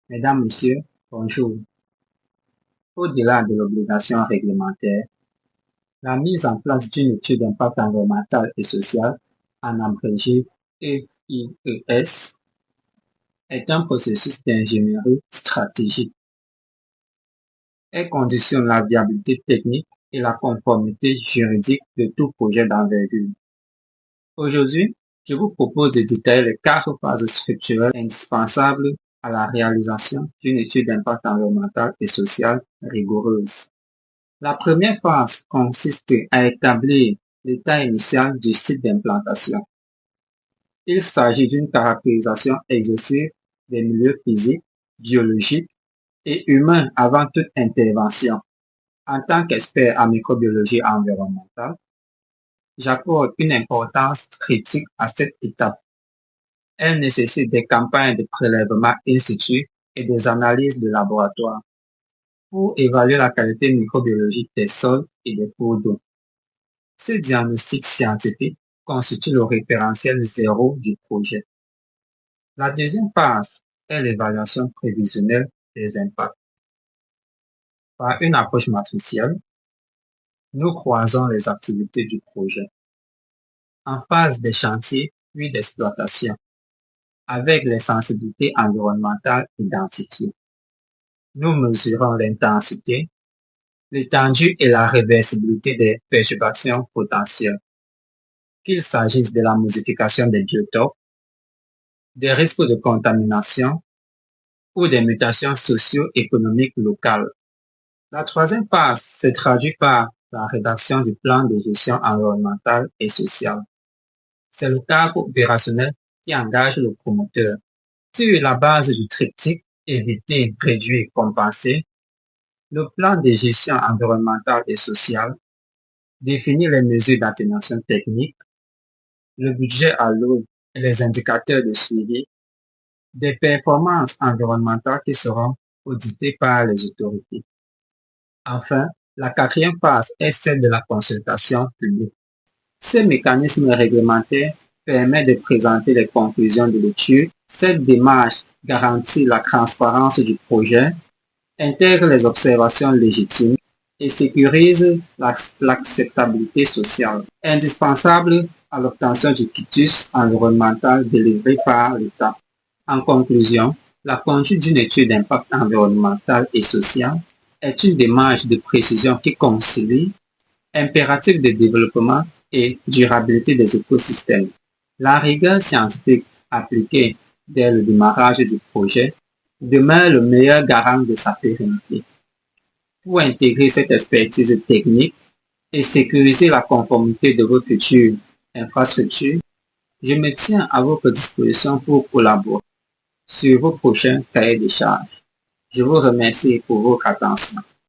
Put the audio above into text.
Mesdames, Messieurs, bonjour. Au-delà de l'obligation réglementaire, la mise en place d'une étude d'impact environnemental et social, en abrégé EIES, est un processus d'ingénierie stratégique. Elle conditionne la viabilité technique et la conformité juridique de tout projet d'envergure. Aujourd'hui, je vous propose de détailler les 4 phases structurelles indispensables à la réalisation d'une étude d'impact environnemental et social rigoureuse. La première phase consiste à établir l'état initial du site d'implantation. Il s'agit d'une caractérisation exhaustive des milieux physiques, biologiques et humains avant toute intervention. En tant qu'expert en microbiologie environnementale, j'accorde une importance critique à cette étape. Elle nécessite des campagnes de prélèvement in situ et des analyses de laboratoire pour évaluer la qualité microbiologique des sols et des cours d'eau. Ce diagnostic scientifique constitue le référentiel zéro du projet. La deuxième phase est l'évaluation prévisionnelle des impacts. Par une approche matricielle, nous croisons les activités du projet en phase des chantiers puis d'exploitation avec les sensibilités environnementales identifiées. Nous mesurons l'intensité, l'étendue et la réversibilité des perturbations potentielles, qu'il s'agisse de la modification des biotopes, des risques de contamination ou des mutations socio-économiques locales. La troisième phase se traduit par la rédaction du plan de gestion environnementale et sociale. C'est le cadre opérationnel qui engage le promoteur. Sur la base du triptyque éviter, réduire, compenser, le plan de gestion environnementale et sociale définit les mesures d'atténuation technique, le budget alloué et les indicateurs de suivi des performances environnementales qui seront auditées par les autorités. Enfin, la quatrième phase est celle de la consultation publique. Ce mécanisme réglementaire permet de présenter les conclusions de l'étude. Cette démarche garantit la transparence du projet, intègre les observations légitimes et sécurise l'acceptabilité sociale, indispensable à l'obtention du quitus environnemental délivré par l'État. En conclusion, la conduite d'une étude d'impact environnemental et social est une démarche de précision qui concilie impératifs de développement et durabilité des écosystèmes. La rigueur scientifique appliquée dès le démarrage du projet demeure le meilleur garant de sa pérennité. Pour intégrer cette expertise technique et sécuriser la conformité de vos futures infrastructures, je me tiens à votre disposition pour collaborer sur vos prochains cahiers de charges. Je vous remercie pour votre attention.